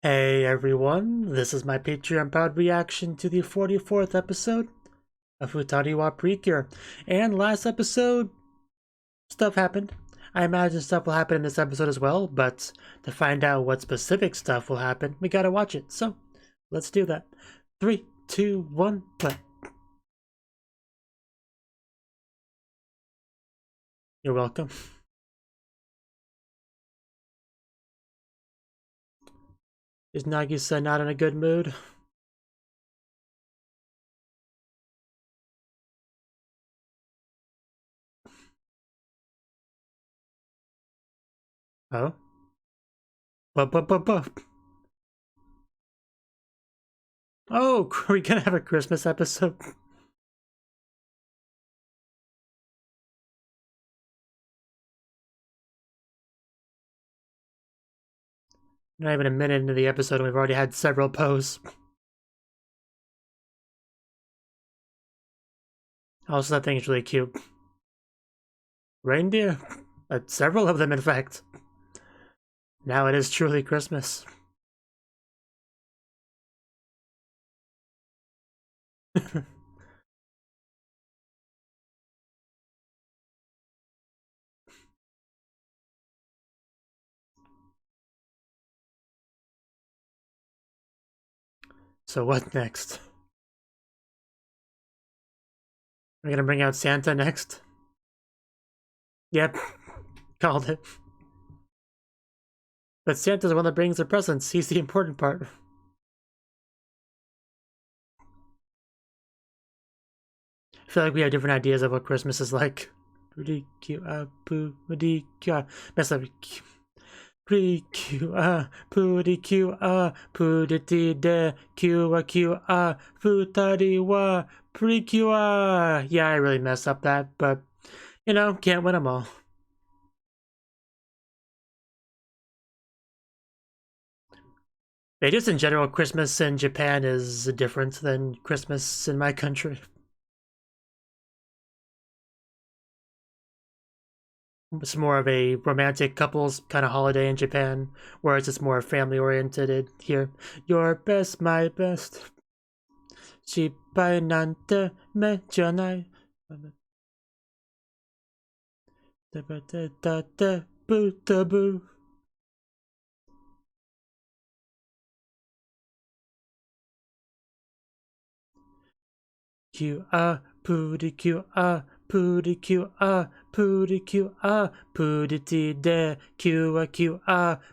Hey everyone, this is my Patreon proud reaction to the 44th episode of Futari wa Precure. And last episode, stuff happened. I imagine stuff will happen in this episode as well, but to find out what specific stuff will happen, we gotta watch it. So, let's do that. 3, 2, 1, play. You're welcome. Is Nagisa not in a good mood? Oh? Bup. Oh, are we gonna have a Christmas episode? Not even a minute into the episode and we've already had several posts. Also, that thing is really cute. Reindeer? Several of them, in fact. Now it is truly Christmas. So what next? We're gonna bring out Santa next? Yep, called it. But Santa's the one that brings the presents. He's the important part. I feel like we have different ideas of what Christmas is like. Precure. Mess up. Precure. Puditide. Qa. Futari wa. Precure. Yeah, I really messed up that, but you know, can't win them all. But just in general, Christmas in Japan is different than Christmas in my country. It's more of a romantic couples kind of holiday in Japan, whereas it's more family oriented here. Your best, my best. Shibai nante me janai. Boo. Puditide,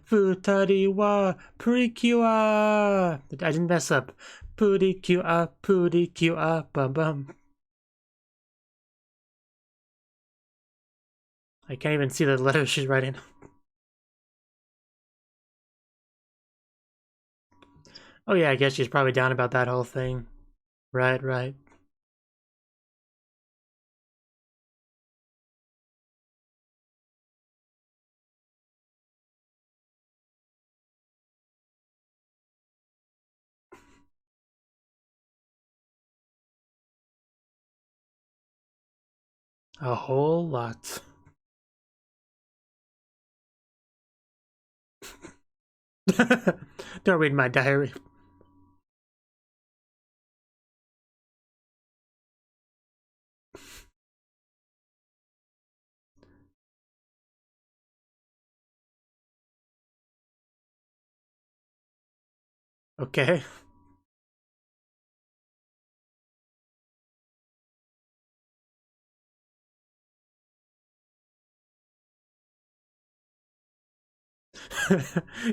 Futari wa Precure. I didn't mess up. Pudicua, bum. I can't even see the letters she's writing. Oh yeah, I guess she's probably down about that whole thing. Right. A whole lot. Don't read my diary. Okay.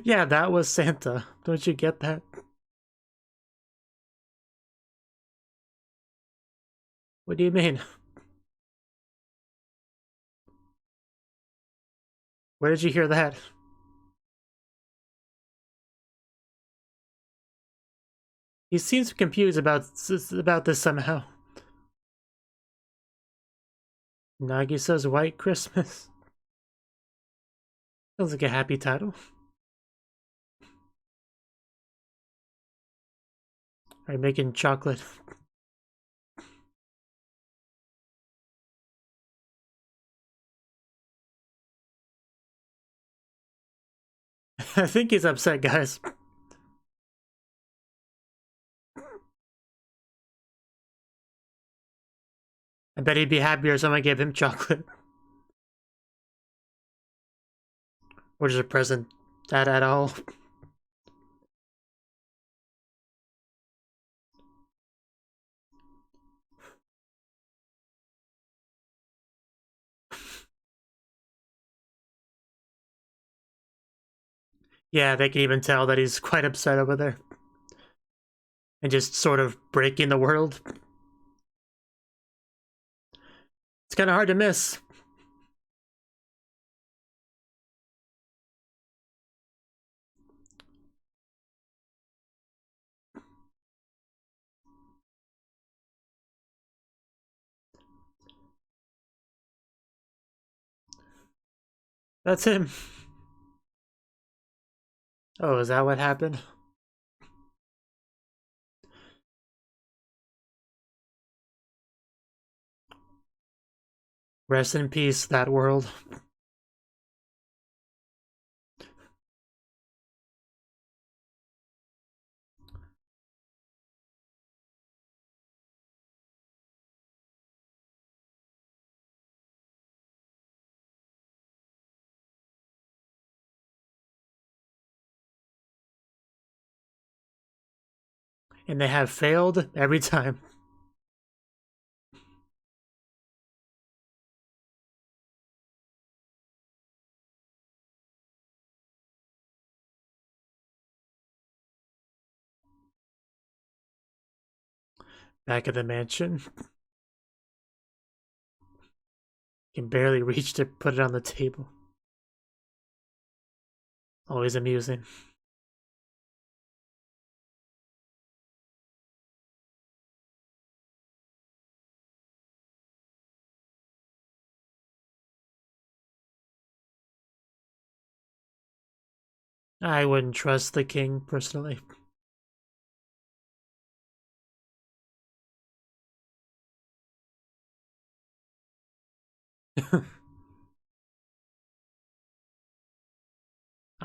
Yeah, that was Santa. Don't you get that? What do you mean? Where did you hear that? He seems confused about this somehow. Nagisa's White Christmas. Sounds like a happy title. Alright, making chocolate. I think he's upset, guys. I bet he'd be happier if someone gave him chocolate. Or just a present that at all. Yeah, they can even tell that he's quite upset over there. And just sort of breaking the world. It's kind of hard to miss. That's him. Oh, is that what happened? Rest in peace, that world. And they have failed every time. Back at the mansion. Can barely reach to put it on the table. Always amusing. I wouldn't trust the king, personally.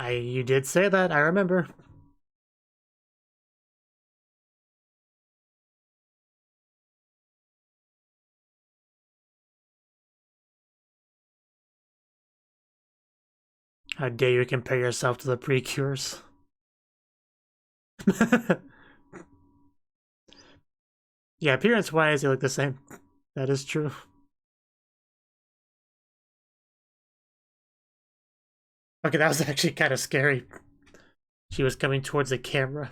You did say that, I remember. How dare you compare yourself to the Precures? Yeah, appearance-wise, they look the same. That is true. Okay, that was actually kind of scary. She was coming towards the camera.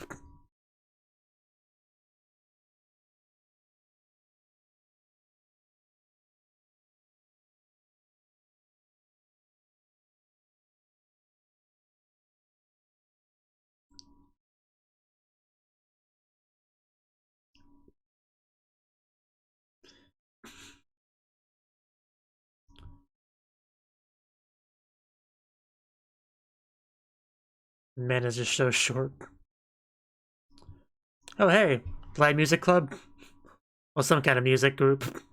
Man is just so short. Oh hey, live music club? Or some kind of music group.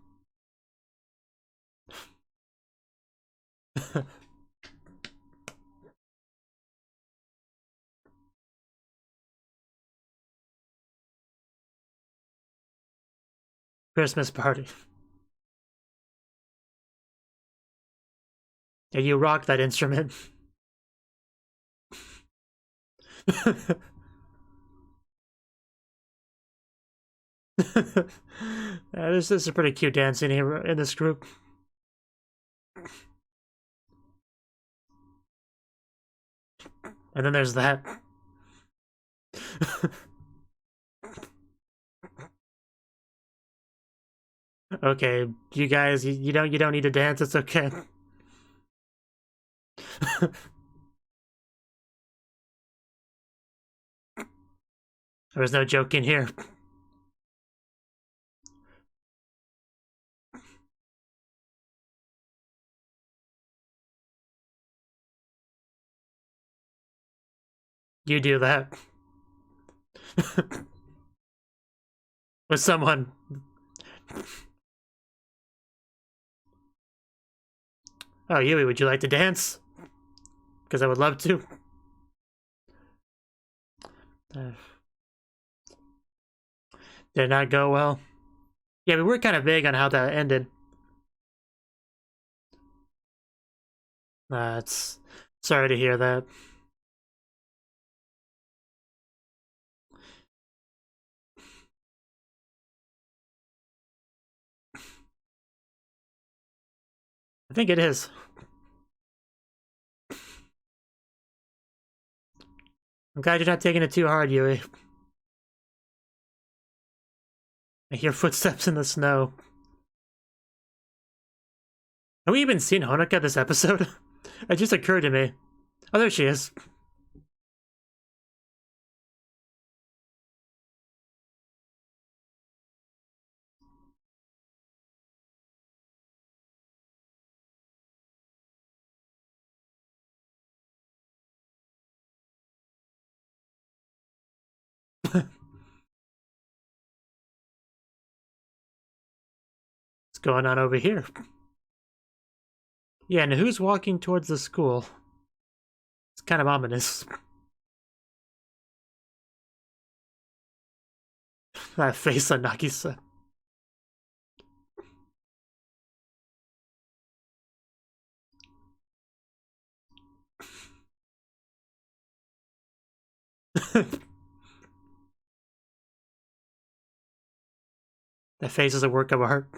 Christmas party. Yeah, you rock that instrument. This is a pretty cute dancing here in this group. And then there's that. Okay, you guys, you don't need to dance. It's okay. There's no joking here. You do that. With someone. Oh, Yui, would you like to dance? Because I would love to. Did not go well. Yeah, we were kind of vague on how that ended. It's sorry to hear that. I think it is. I'm glad you're not taking it too hard, Yui. I hear footsteps in the snow. Have we even seen Honoka this episode? It just occurred to me. Oh, there she is. What's going on over here? Yeah, and who's walking towards the school? It's kind of ominous. That face on Nagisa. That face is a work of art.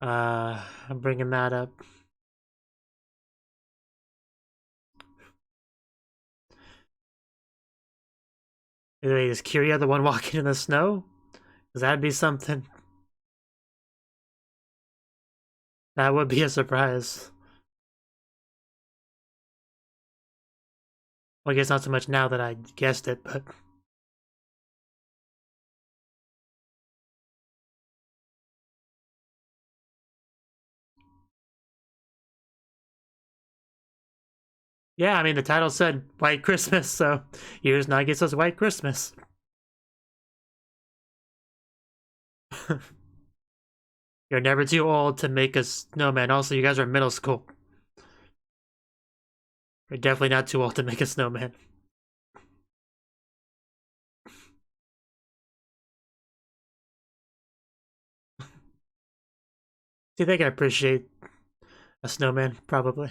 I'm bringing that up. Anyway, is Kiria the one walking in the snow? Because that'd be something. That would be a surprise. Well, I guess not so much now that I guessed it, but... Yeah, I mean, the title said White Christmas, so here's Nagisa's White Christmas. You're never too old to make a snowman. Also, you guys are in middle school. You're definitely not too old to make a snowman. Do you think I appreciate a snowman? Probably.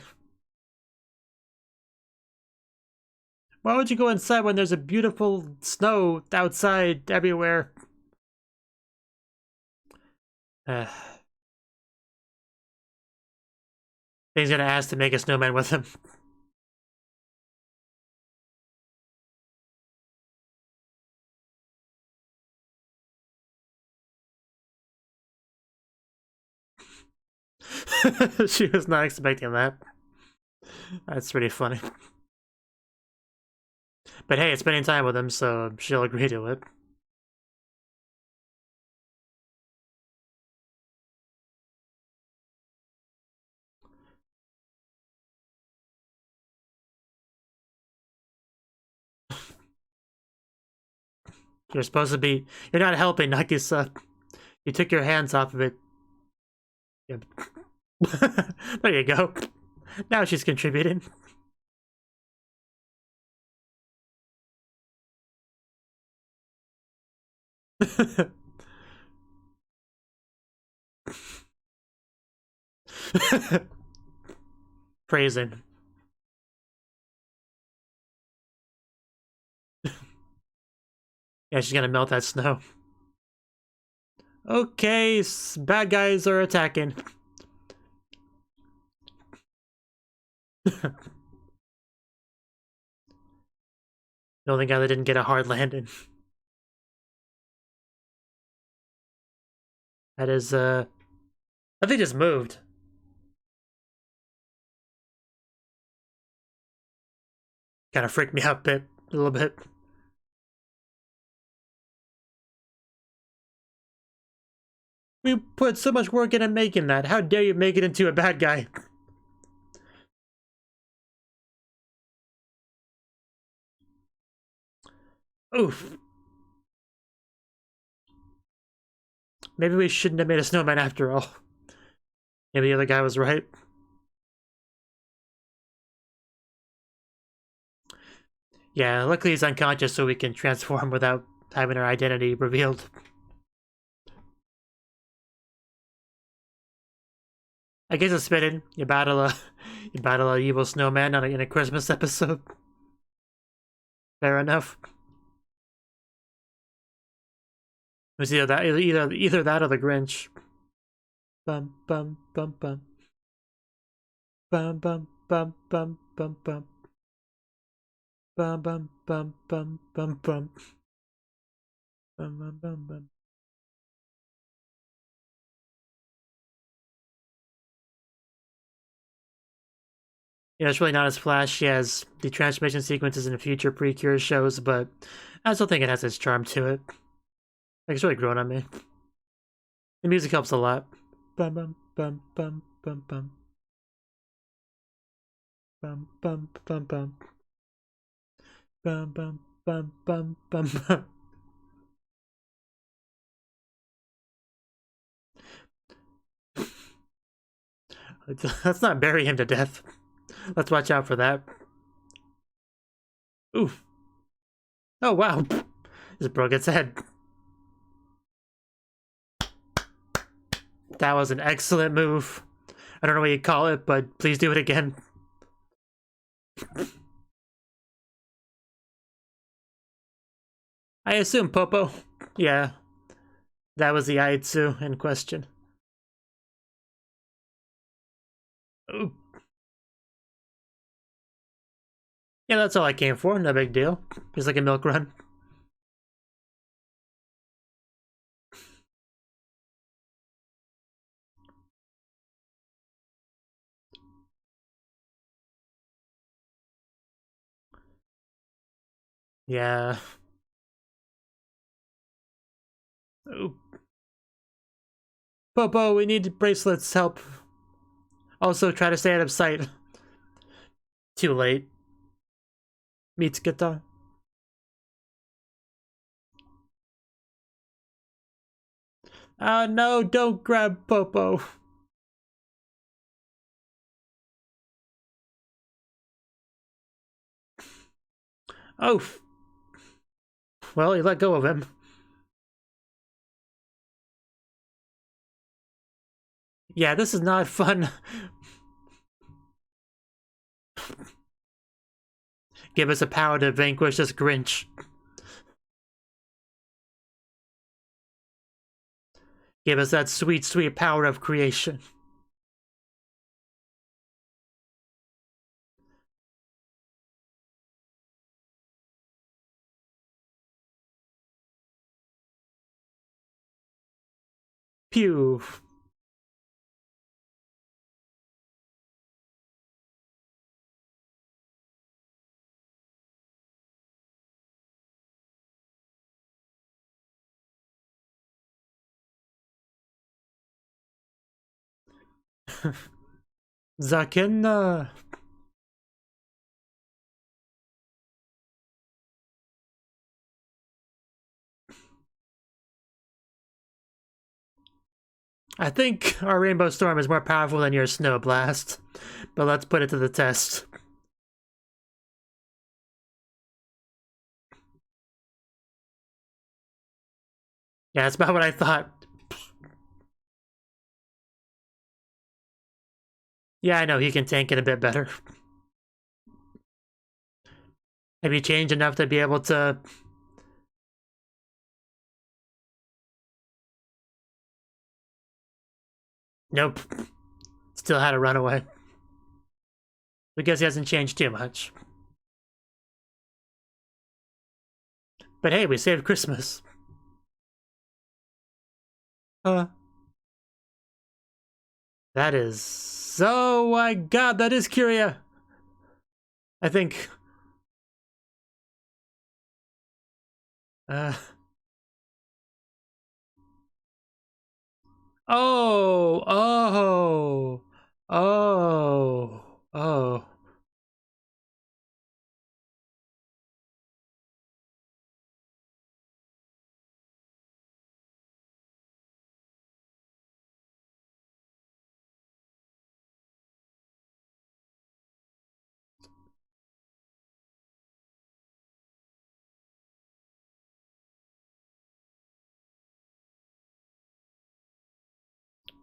Why would you go inside when there's a beautiful snow outside everywhere? Thing's gonna ask to make a snowman with him. She was not expecting that. That's pretty funny. But hey, it's spending time with him, so she'll agree to it. You're supposed to be... You're not helping, Nagisa. You took your hands off of it. Yep. There you go. Now she's contributing. Praising. Yeah, she's gonna melt that snow. Okay, bad guys are attacking. The only guy that didn't get a hard landing. That is, I think just moved. Kind of freaked me out a little bit. We put so much work into making that. How dare you make it into a bad guy? Oof. Maybe we shouldn't have made a snowman after all. Maybe the other guy was right. Yeah, luckily he's unconscious so we can transform without having her identity revealed. I guess it's fitting. You battle a evil snowman in a Christmas episode. Fair enough. It was either that or the Grinch. Bum bum bum bum. Bum bum bum bum bum bum. Bum bum bum bum bum bum. Bum bum bum bum. Yeah, it's really not as flashy as the transmission sequences in future Precure shows, but I still think it has its charm to it. Like, it's really grown on me. The music helps a lot. Bum bum bum bum bum bum. Bum bum bum bum. Bum bum bum bum bum bum. Let's not bury him to death. Let's watch out for that. Oof. Oh wow. Just broke its head. That was an excellent move. I don't know what you call it, but please do it again. I assume Popo. Yeah. That was the Aitsu in question. Ooh. Yeah, that's all I came for. No big deal. Just like a milk run. Yeah. Ooh. Popo, we need bracelets. Help. Also, try to stay out of sight. Too late. Mitsuketa. No, don't grab Popo. Oh. Well, you let go of him. Yeah, this is not fun. Give us a power to vanquish this Grinch. Give us that sweet, sweet power of creation. Pew. Zakenna. I think our Rainbow Storm is more powerful than your Snow Blast, but let's put it to the test. Yeah, that's about what I thought. Yeah, I know, he can tank it a bit better. Have you changed enough to be able to... Nope. Still had a runaway. I guess he hasn't changed too much. But hey, we saved Christmas. That is... Oh my god, that is Curia! I think... Oh! Oh! Oh! Oh.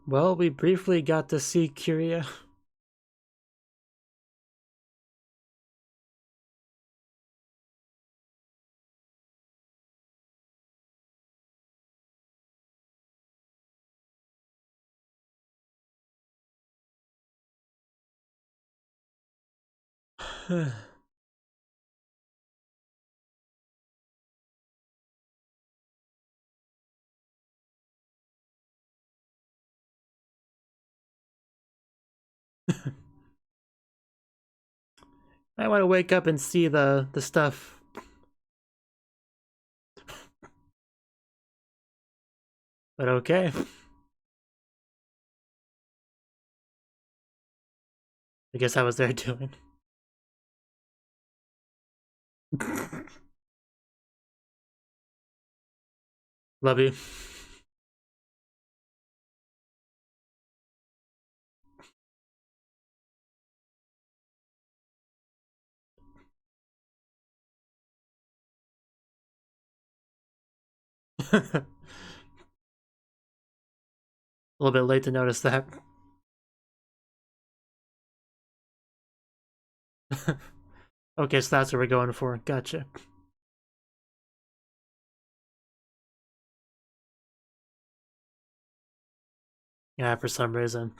Well, we briefly got to see Kyria. I want to wake up and see the stuff. But okay. I guess I was there doing. Love you. A little bit late to notice that. Okay, so that's what we're going for. Gotcha. Yeah, for some reason.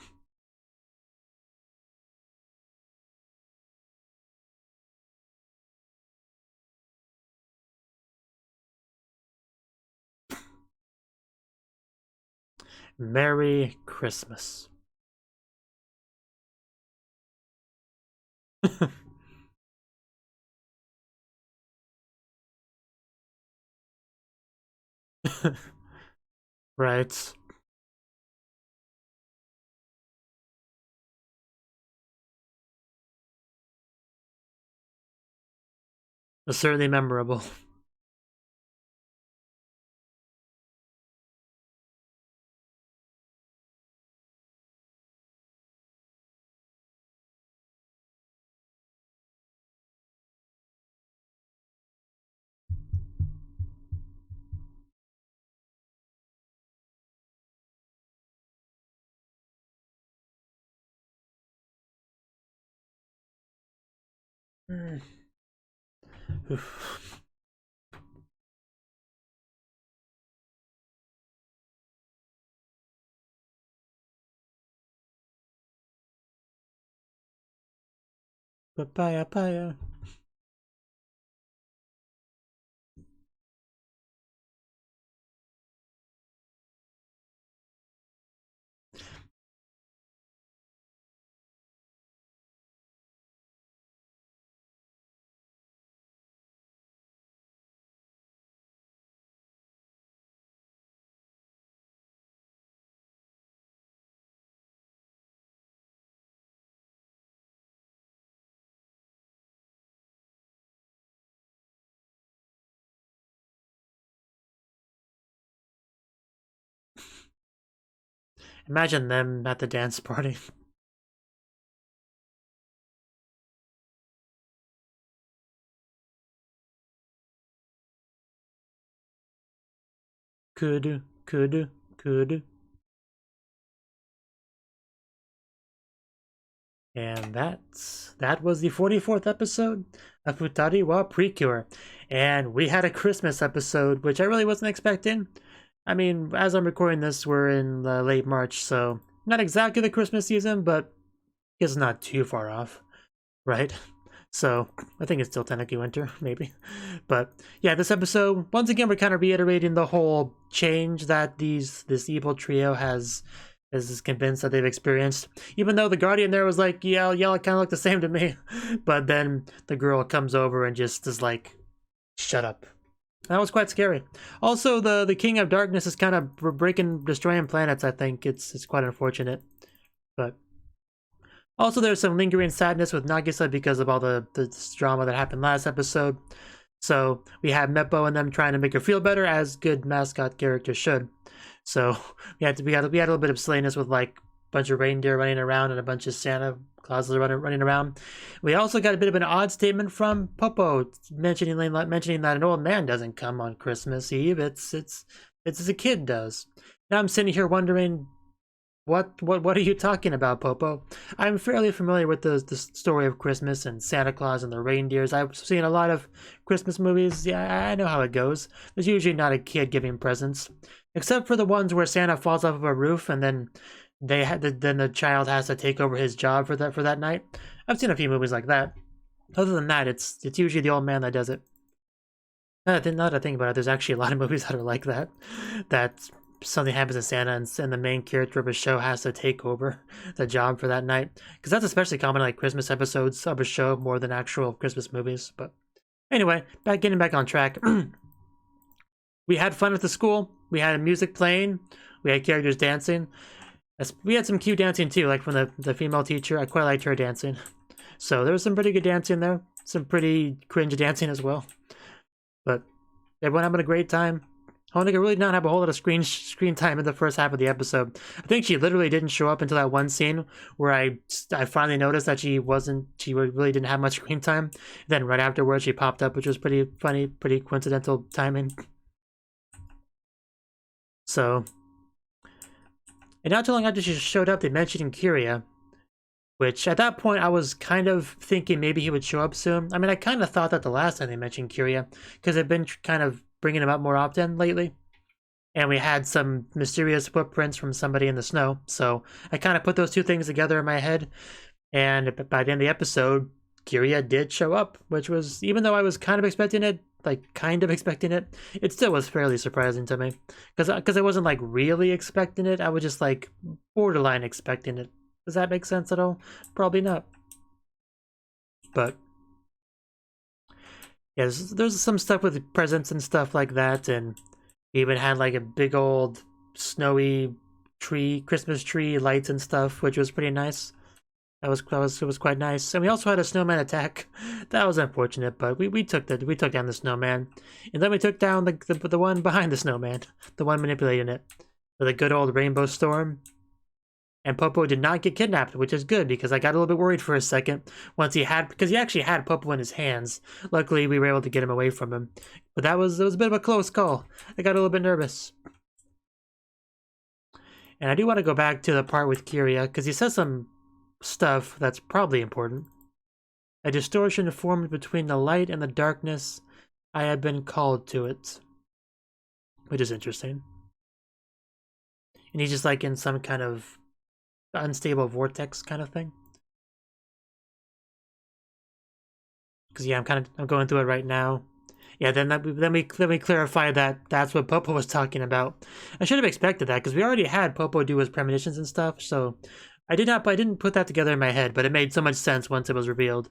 Merry Christmas. Right. It's certainly memorable. Papaya, papaya. Imagine them at the dance party. Could. And that was the 44th episode of Futari wa Precure. And we had a Christmas episode, which I really wasn't expecting. I mean, as I'm recording this, we're in late March, so not exactly the Christmas season, but it's not too far off, right? So I think it's still technically winter, maybe. But yeah, this episode, once again, we're kind of reiterating the whole change that this evil trio is convinced that they've experienced. Even though the Guardian there was like, yeah, it kind of looked the same to me. But then the girl comes over and just is like, shut up. That was quite scary. Also, the King of Darkness is kind of destroying planets, I think. It's quite unfortunate. But also there's some lingering sadness with Nagisa because of all the drama that happened last episode. So we have Meppo and them trying to make her feel better, as good mascot characters should. So we had a little bit of silliness with like a bunch of reindeer running around and a bunch of Santa Clauses running around. We also got a bit of an odd statement from Popo mentioning that an old man doesn't come on Christmas Eve. It's as a kid does. Now I'm sitting here wondering, What are you talking about, Popo? I'm fairly familiar with the story of Christmas and Santa Claus and the reindeers. I've seen a lot of Christmas movies. Yeah, I know how it goes. There's usually not a kid giving presents, except for the ones where Santa falls off of a roof and then then the child has to take over his job for that night. I've seen a few movies like that. Other than that, it's usually the old man that does it. Now that I think about it, there's actually a lot of movies that are like that. That something happens to Santa and the main character of a show has to take over the job for that night. Because that's especially common in like Christmas episodes of a show more than actual Christmas movies. But anyway, getting back on track. We had fun at the school. We had music playing. We had characters dancing. We had some cute dancing too, like from the female teacher. I quite liked her dancing. So there was some pretty good dancing there. Some pretty cringe dancing as well. But everyone having a great time. Honika really did not have a whole lot of screen time in the first half of the episode. I think she literally didn't show up until that one scene where I finally noticed that she really didn't have much screen time. Then right afterwards she popped up, which was pretty funny, pretty coincidental timing. So, and not too long after she showed up, they mentioned Kiria, which at that point I was kind of thinking maybe he would show up soon. I mean, I kind of thought that the last time they mentioned Kiria, because they've been kind of bringing him up more often lately. And we had some mysterious footprints from somebody in the snow. So I kind of put those two things together in my head. And by the end of the episode, Kiria did show up, which was, even though I was kind of expecting it, it still was fairly surprising to me. Because I wasn't like really expecting it. I was just like borderline expecting it. Does that make sense at all? Probably not. But yeah, there's some stuff with presents and stuff like that, and we even had like a big old snowy tree, Christmas tree lights and stuff, which was pretty nice. It was quite nice, and we also had a snowman attack. That was unfortunate, but we took down the snowman, and then we took down the one behind the snowman, the one manipulating it, with a good old rainbow storm. And Popo did not get kidnapped, which is good, because I got a little bit worried for a second because he actually had Popo in his hands. Luckily, we were able to get him away from him. But it was a bit of a close call. I got a little bit nervous. And I do want to go back to the part with Kiria, because he says some stuff that's probably important. A distortion formed between the light and the darkness. I had been called to it. Which is interesting. And he's just like in some kind of unstable vortex kind of thing. Because yeah, I'm going through it right now. Yeah, then we clarify that that's what Popo was talking about. I should have expected that, because we already had Popo do his premonitions and stuff. So I didn't put that together in my head, but it made so much sense once it was revealed.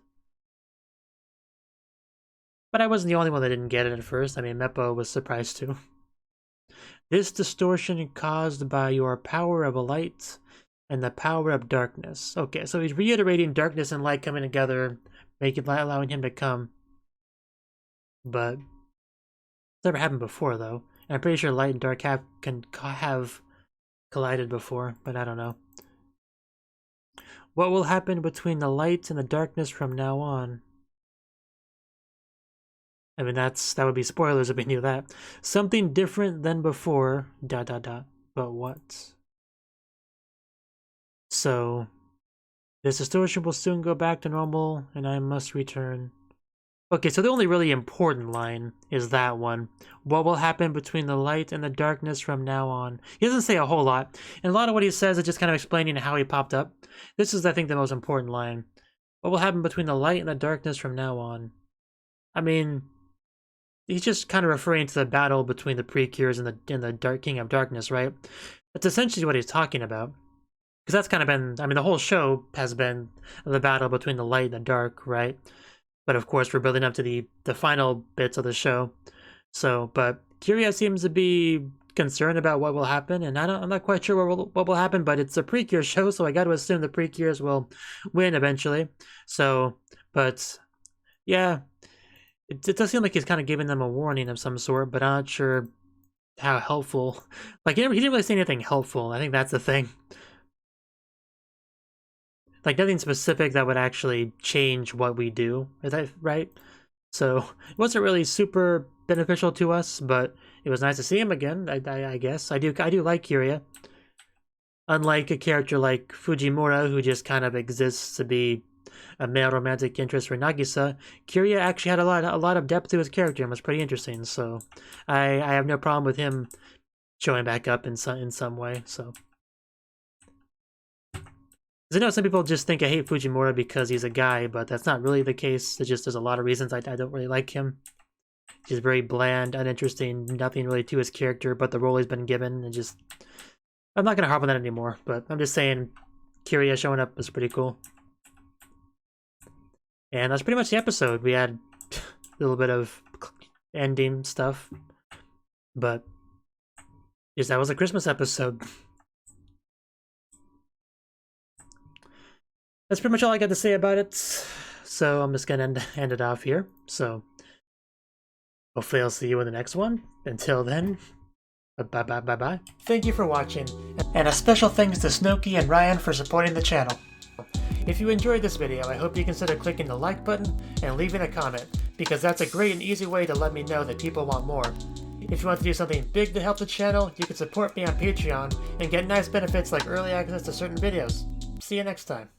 But I wasn't the only one that didn't get it at first. I mean, Meppo was surprised too. This distortion caused by your power of a light and the power of darkness. Okay, so he's reiterating darkness and light coming together, allowing him to come. But it's never happened before, though. And I'm pretty sure light and dark have collided before, but I don't know. What will happen between the light and the darkness from now on? I mean, that would be spoilers if we knew that. Something different than before, ... But what? So, this distortion will soon go back to normal, and I must return. Okay, so the only really important line is that one. What will happen between the light and the darkness from now on? He doesn't say a whole lot, and a lot of what he says is just kind of explaining how he popped up. This is, I think, the most important line. What will happen between the light and the darkness from now on? I mean, he's just kind of referring to the battle between the Precures and the Dark King of Darkness, right? That's essentially what he's talking about. Because that's kind of been, I mean, the whole show has been the battle between the light and the dark, right? But of course, we're building up to the final bits of the show. So, but Kiria seems to be concerned about what will happen, and I'm not quite sure what will happen, but it's a Precure show, so I got to assume the Precures will win eventually. So, but yeah, it does seem like he's kind of giving them a warning of some sort, but I'm not sure how helpful. Like, he didn't really say anything helpful. I think that's the thing. Like, nothing specific that would actually change what we do, is that right? So, it wasn't really super beneficial to us, but it was nice to see him again, I guess. I do like Kiria. Unlike a character like Fujimura, who just kind of exists to be a male romantic interest for Nagisa, Kiryu actually had a lot of depth to his character and was pretty interesting. So I have no problem with him showing back up in some way. So. I know some people just think I hate Fujimura because he's a guy, but that's not really the case. It's just there's a lot of reasons I don't really like him. He's very bland, uninteresting, nothing really to his character but the role he's been given, and just... I'm not going to harp on that anymore, but I'm just saying Kiryu showing up was pretty cool. And that's pretty much the episode. We had a little bit of ending stuff, but yes, that was a Christmas episode. That's pretty much all I got to say about it, so I'm just gonna end it off here. So hopefully I'll see you in the next one. Until then, bye. Thank you for watching, and a special thanks to Cnouki and Ryan for supporting the channel. If you enjoyed this video, I hope you consider clicking the like button and leaving a comment, because that's a great and easy way to let me know that people want more. If you want to do something big to help the channel, you can support me on Patreon and get nice benefits like early access to certain videos. See you next time.